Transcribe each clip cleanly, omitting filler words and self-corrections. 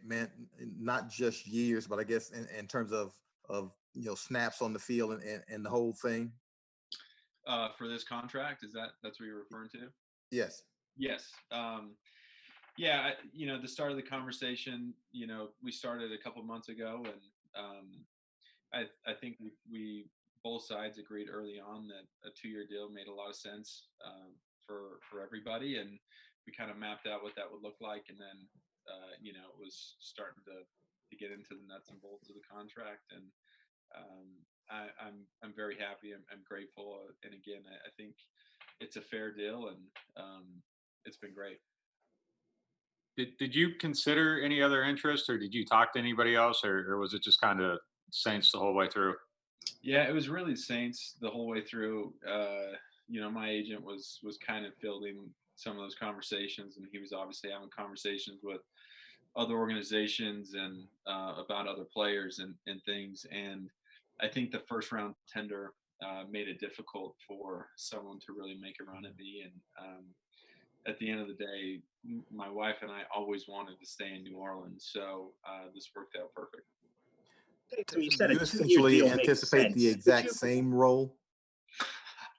meant not just years, but I guess in terms of snaps on the field and the whole thing? For this contract, that's what you're referring to? Yes. Yes. Yeah, the start of the conversation, we started a couple months ago, and I think we both sides agreed early on that a 2-year deal made a lot of sense for everybody, and we kind of mapped out what that would look like, and then it was starting to get into the nuts and bolts of the contract, and I'm very happy. I'm grateful, and again, I think it's a fair deal, and it's been great. Did you consider any other interest, or did you talk to anybody else, or was it just kind of Saints the whole way through? Yeah, it was really Saints the whole way through. My agent was kind of fielding some of those conversations, and he was obviously having conversations with other organizations and about other players and things. And I think the first round tender made it difficult for someone to really make a run at me. And at the end of the day, my wife and I always wanted to stay in New Orleans, so this worked out perfect. So you Do said you a 2-year essentially deal makes anticipate the sense. exact same role?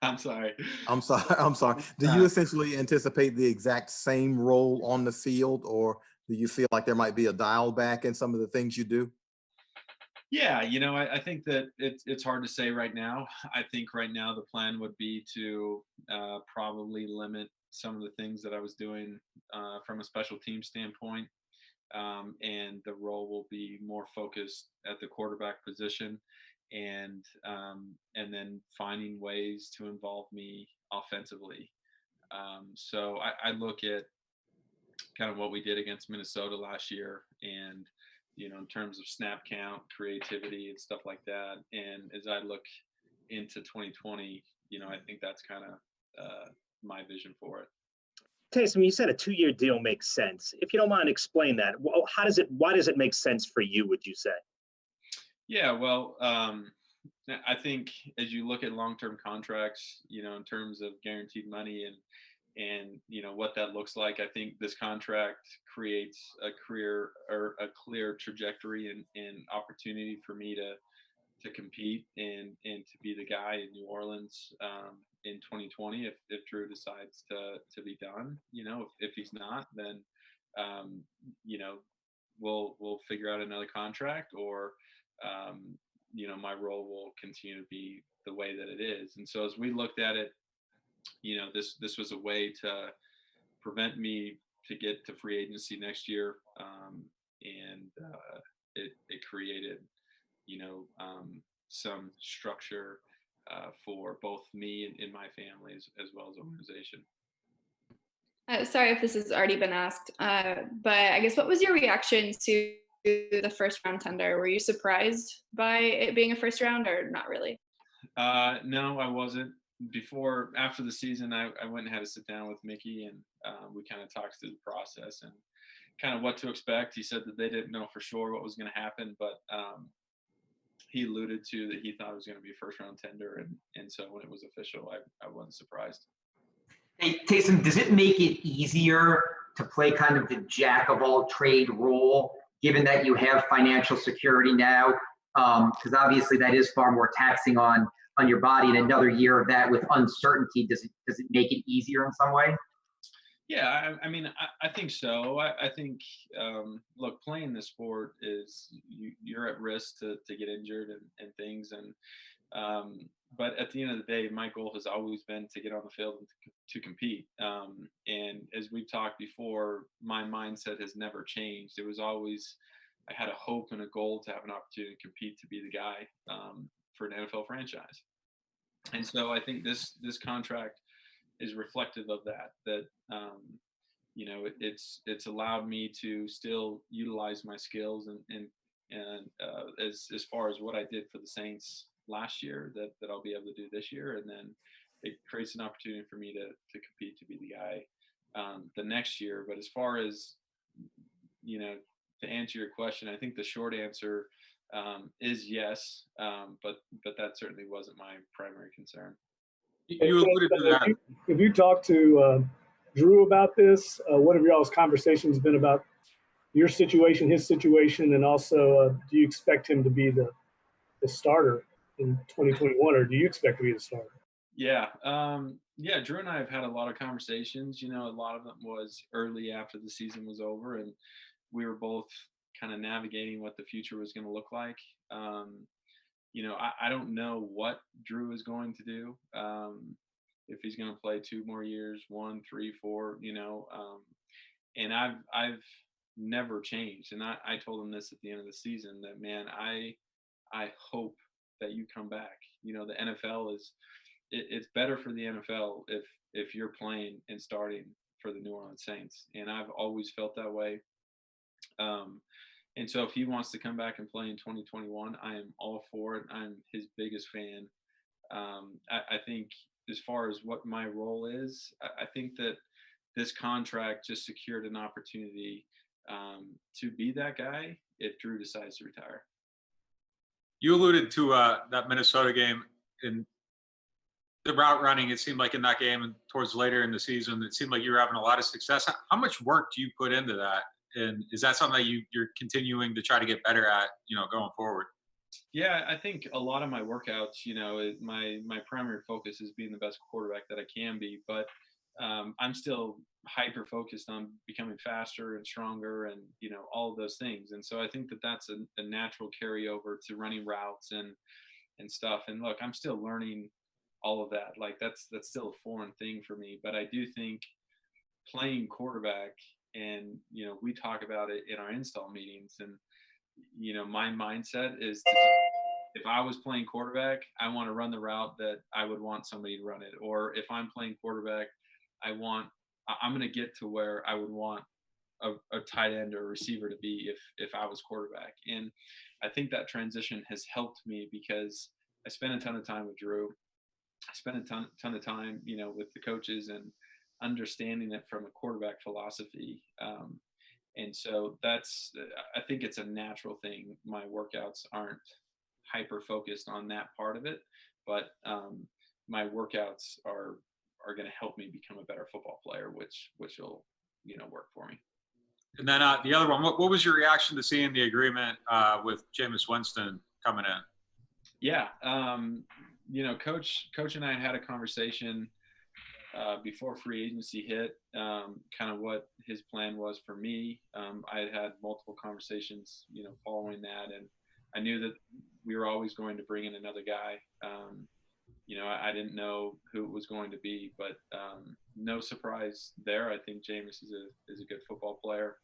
I'm sorry. I'm sorry. I'm sorry. Do you essentially anticipate the exact same role on the field, or do you feel like there might be a dial back in some of the things you do? Yeah, I think that it's hard to say right now. I think right now the plan would be to probably limit some of the things that I was doing from a special team standpoint, and the role will be more focused at the quarterback position, and then finding ways to involve me offensively. So I look at kind of what we did against Minnesota last year, and in terms of snap count, creativity, and stuff like that. And as I look into 2020, I think that's kind of my vision for it. Taysom, you said a 2-year deal makes sense. If you don't mind, explain that. Why does it make sense for you, would you say? Yeah, well, I think as you look at long-term contracts, in terms of guaranteed money and what that looks like, I think this contract creates a career or a clear trajectory and opportunity for me to compete and to be the guy in New Orleans in 2020 if Drew decides to be done. If he's not, then we'll figure out another contract, or my role will continue to be the way that it is. And so as we looked at it, this was a way to prevent me to get to free agency next year, and it created some structure for both me and my family as well as the organization. Sorry if this has already been asked, but I guess what was your reaction to the first round tender? Were you surprised by it being a first round, or not really? No, I wasn't. After the season, I went and had to sit down with Mickey, and we kind of talked through the process and kind of what to expect. He said that they didn't know for sure what was going to happen, but he alluded to that he thought it was going to be a first round tender, and so when it was official, I wasn't surprised. Hey, Taysom, does it make it easier to play kind of the jack of all trade role, given that you have financial security now? Because obviously that is far more taxing on your body, and another year of that with uncertainty, does it make it easier in some way? Yeah, I mean, I think so. I think, look, playing the sport is you're at risk to get injured and things. But at the end of the day, my goal has always been to get on the field and to compete. And as we've talked before, my mindset has never changed. It was always, I had a hope and a goal to have an opportunity to compete, to be the guy for an NFL franchise. And so I think this contract is reflective of that it's allowed me to still utilize my skills and as far as what I did for the Saints last year, that I'll be able to do this year. And then it creates an opportunity for me to compete, to be the guy the next year. But as far as to answer your question, I think the short answer is yes, but that certainly wasn't my primary concern. You alluded to that. If you talk to Drew about this, what have y'all's conversations been about, your situation, his situation, and also do you expect him to be the starter in 2021, or do you expect to be the starter? Yeah. Yeah. Drew and I have had a lot of conversations. A lot of them was early after the season was over, and we were both kind of navigating what the future was going to look like. I don't know what Drew is going to do. If he's going to play 2 more years, 1, 3, 4, and I've never changed. And I told him this at the end of the season that, man, I hope that you come back. The NFL it's better for the NFL if you're playing and starting for the New Orleans Saints. And I've always felt that way. And so if he wants to come back and play in 2021, I am all for it. I'm his biggest fan. I think as far as what my role is, I think that this contract just secured an opportunity to be that guy if Drew decides to retire. You alluded to that Minnesota game in the route running. It seemed like in that game and towards later in the season, it seemed like you were having a lot of success. How much work do you put into that? And is that something that you're continuing to try to get better at, going forward? Yeah, I think a lot of my workouts, my primary focus is being the best quarterback that I can be, but I'm still hyper focused on becoming faster and stronger and, all of those things. And so I think that that's a natural carryover to running routes and stuff. And look, I'm still learning all of that. Like that's still a foreign thing for me, but I do think playing quarterback, and, we talk about it in our install meetings, and, my mindset is if I was playing quarterback, I want to run the route that I would want somebody to run it. Or if I'm playing quarterback, I'm going to get to where I would want a tight end or a receiver to be if I was quarterback. And I think that transition has helped me because I spent a ton of time with Drew. I spent a ton of time, with the coaches and understanding it from a quarterback philosophy. And so I think it's a natural thing. My workouts aren't hyper focused on that part of it, but my workouts are going to help me become a better football player, which will, work for me. And then the other one, what was your reaction to seeing the agreement with Jameis Winston coming in? Yeah. Coach and I had a conversation before free agency hit, kind of what his plan was for me. I had multiple conversations, following that, and I knew that we were always going to bring in another guy. I didn't know who it was going to be, but no surprise there. I think Jameis is a good football player,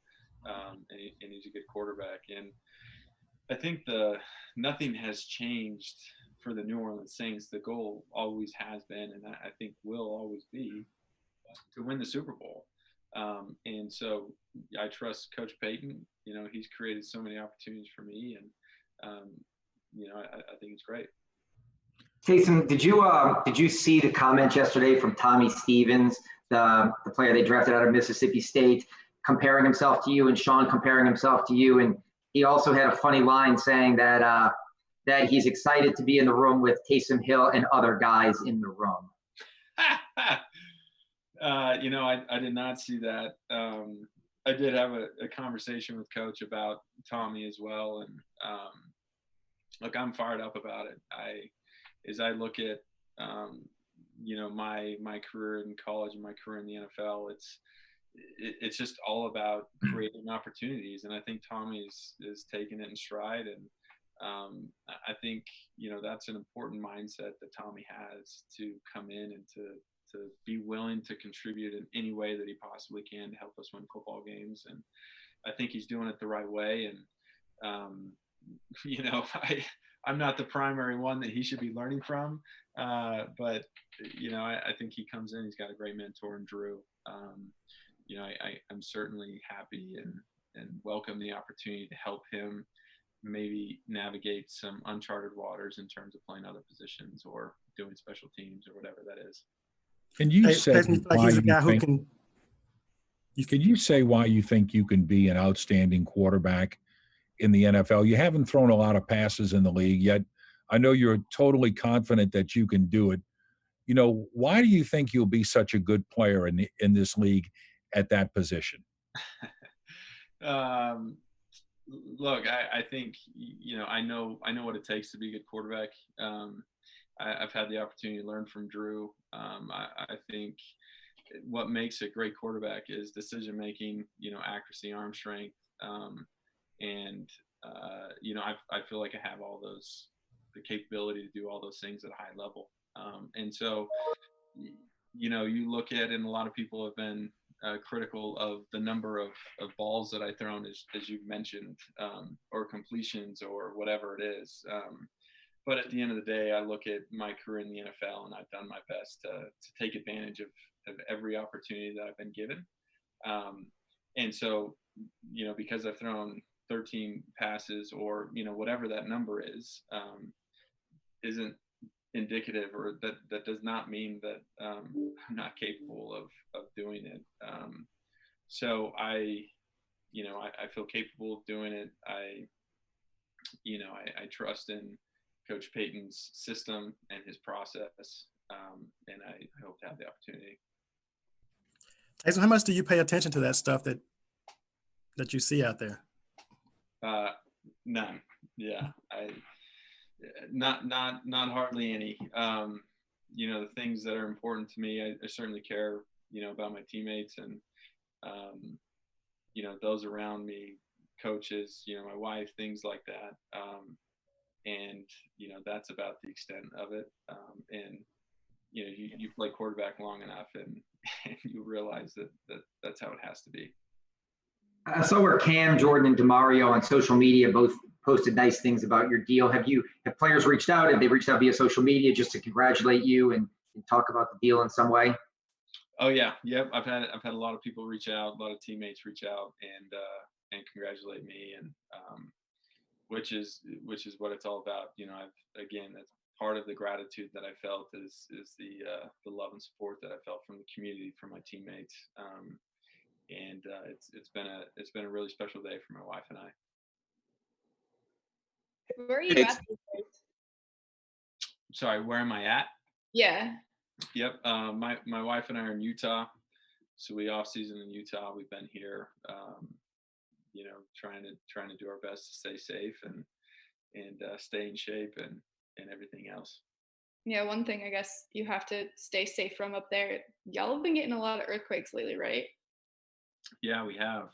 and he's a good quarterback. And I think nothing has changed for the New Orleans Saints. The goal always has been, and I think will always be, to win the Super Bowl. And so I trust Coach Payton. He's created so many opportunities for me, and I think it's great. Taysom, did you see the comment yesterday from Tommy Stevens, the player they drafted out of Mississippi State, comparing himself to you, and Sean comparing himself to you? And he also had a funny line saying that he's excited to be in the room with Taysom Hill and other guys in the room. I did not see that. I did have a conversation with Coach about Tommy as well, and look, I'm fired up about it. As I look at my career in college and my career in the NFL, it's just all about creating opportunities, and I think Tommy is taking it in stride, and I think that's an important mindset that Tommy has, to come in and to be willing to contribute in any way that he possibly can to help us win football games. And I think he's doing it the right way. And I'm not the primary one that he should be learning from, but I think he comes in. He's got a great mentor in Drew. I'm certainly happy and welcome the opportunity to help him maybe navigate some uncharted waters in terms of playing other positions or doing special teams or whatever that is. Can you say why he's a you guy who think, can. can you say why you think you can be an outstanding quarterback in the NFL? You haven't thrown a lot of passes in the league yet. I know you're totally confident that you can do it. Why do you think you'll be such a good player in this league at that position? Look, I think, I know what it takes to be a good quarterback. I've had the opportunity to learn from Drew. I think what makes a great quarterback is decision making, accuracy, arm strength, and I feel like I have all those, the capability to do all those things at a high level. And so, you look at, and a lot of people have been critical of the number of balls that I thrown, as you mentioned, or completions or whatever it is. But at the end of the day, I look at my career in the NFL, and I've done my best to take advantage of every opportunity that I've been given. And so, because I've thrown 13 passes, or whatever that number is, isn't indicative, or that does not mean that I'm not capable of doing it. So I feel capable of doing it. I trust in Coach Payton's system and his process, and I hope to have the opportunity. Taysom, how much do you pay attention to that stuff that you see out there? None. Yeah, not hardly any. The things that are important to me, I certainly care, about my teammates, and those around me, coaches, my wife, things like that. And that's about the extent of it. And you play quarterback long enough, and you realize that's how it has to be. I saw where Cam, Jordan, and DeMario on social media both posted nice things about your deal. Have players reached out? Have they reached out via social media just to congratulate you and talk about the deal in some way? Oh yeah, yep. I've had a lot of people reach out, a lot of teammates reach out and congratulate me, and which is what it's all about. That's part of the gratitude that I felt is the love and support that I felt from the community, from my teammates. And it's been a really special day for my wife and I. Where are you at? Sorry, where am I at? Yeah. Yep. My wife and I are in Utah, so we off season in Utah. We've been here, trying to do our best to stay safe and stay in shape and everything else. Yeah, one thing I guess you have to stay safe from up there. Y'all have been getting a lot of earthquakes lately, right? Yeah, we have,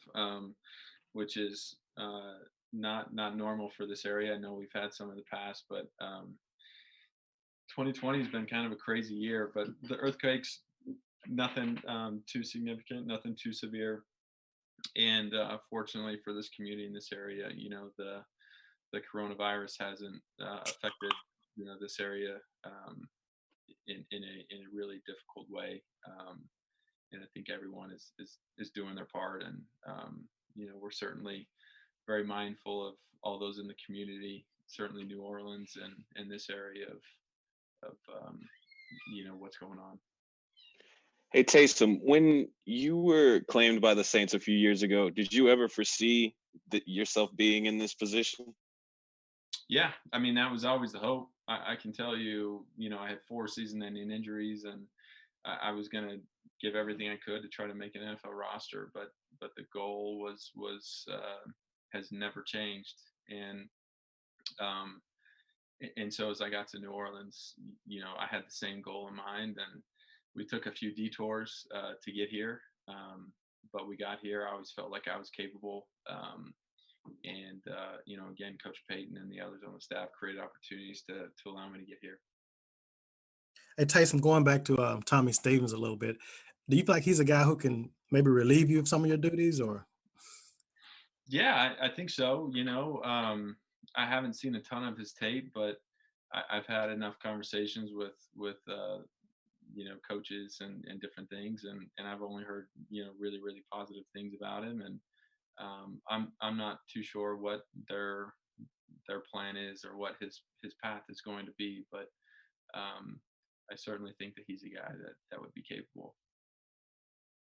which is not normal for this area. I know we've had some in the past, but 2020 has been kind of a crazy year. But the earthquakes, nothing too significant, nothing too severe. And fortunately for this community in this area, the coronavirus hasn't affected this area in a really difficult way. And I think everyone is doing their part, and we're certainly very mindful of all those in the community, certainly New Orleans and this area of what's going on. Hey Taysom, when you were claimed by the Saints a few years ago, did you ever foresee yourself being in this position? Yeah, I mean, that was always the hope. I can tell you, I had 4 season-ending injuries, and I was going to give everything I could to try to make an NFL roster, but the goal has never changed. And so as I got to New Orleans, I had the same goal in mind, and we took a few detours to get here. But we got here. I always felt like I was capable. And again, Coach Payton and the others on the staff created opportunities to allow me to get here. Hey, Taysom, going back to Tommy Stevens a little bit, do you feel like he's a guy who can maybe relieve you of some of your duties, or? Yeah, I think so. I haven't seen a ton of his tape, but I've had enough conversations with coaches and different things, and I've only heard really, really positive things about him. And I'm not too sure what their plan is or what his path is going to be, but I certainly think that he's a guy that would be capable.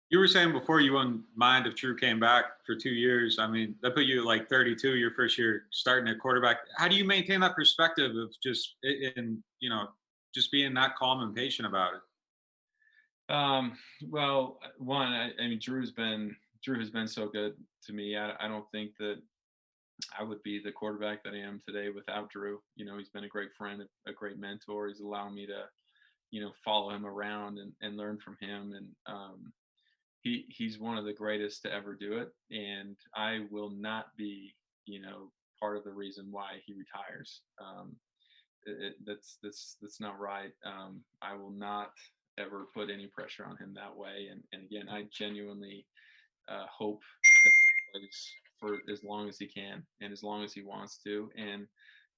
You were saying before you wouldn't mind if Drew came back for 2 years. I mean, that put you at like 32 your first year starting at quarterback. How do you maintain that perspective of just being that calm and patient about it? Well, one, I mean, Drew's been Drew has been so good to me. I don't think that I would be the quarterback that I am today without Drew. You know, he's been a great friend, a great mentor. He's allowed me to, you know, follow him around and learn from him. And he's one of the greatest to ever do it. And I will not be, you know, part of the reason why he retires. That's not right. I will not ever put any pressure on him that way. And again, I genuinely hope that he plays for as long as he can and as long as he wants to. And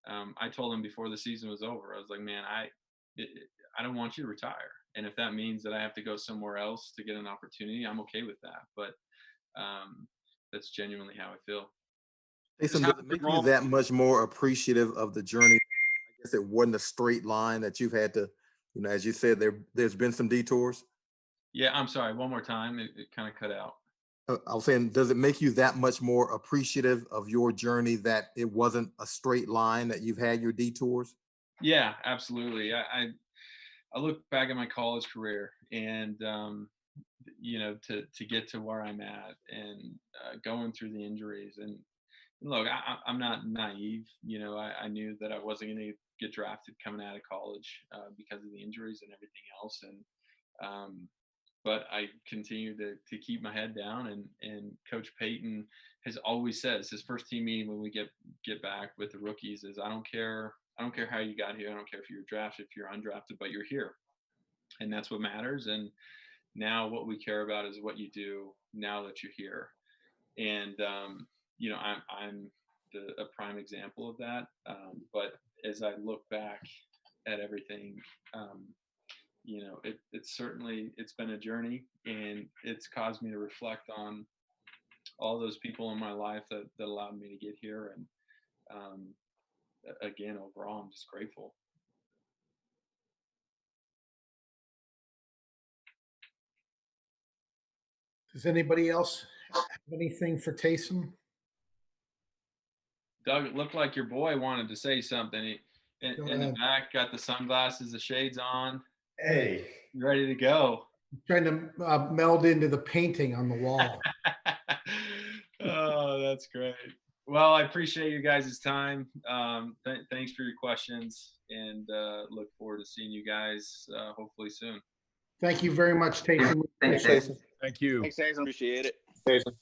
I told him before the season was over, I was like, man, I don't want you to retire. And if that means that I have to go somewhere else to get an opportunity, I'm okay with that. But that's genuinely how I feel. Taysom, does it make you that much more appreciative of the journey? I guess it wasn't a straight line that you've had to, you know, as you said, there's been some detours. Yeah, I'm sorry. One more time. It kind of cut out. I was saying, does it make you that much more appreciative of your journey that it wasn't a straight line, that you've had your detours? Yeah, absolutely. I look back at my college career and, you know, to get to where I'm at and going through the injuries. And look, I'm not naive. You know, I knew that I wasn't going to get drafted coming out of college because of the injuries and everything else. And but I continue to keep my head down. And Coach Payton has always says his first team meeting when we get back with the rookies is, I don't care how you got here. I don't care if you're drafted, if you're undrafted, but you're here. And that's what matters. And now what we care about is what you do now that you're here. And, you know, I'm a prime example of that. But as I look back at everything, you know, it's been a journey, and it's caused me to reflect on all those people in my life that allowed me to get here. And again, overall, I'm just grateful. Does anybody else have anything for Taysom? Doug, it looked like your boy wanted to say something. He, in the back, got the sunglasses, the shades on. Hey, Ready to go. trying to meld into the painting on the wall. Oh, that's great. Well, I appreciate you guys' time. Thanks for your questions, and look forward to seeing you guys hopefully soon. Thank you very much, Taysom. Thanks, Taysom. Thank you. Thanks, Taysom. Appreciate it. Jason.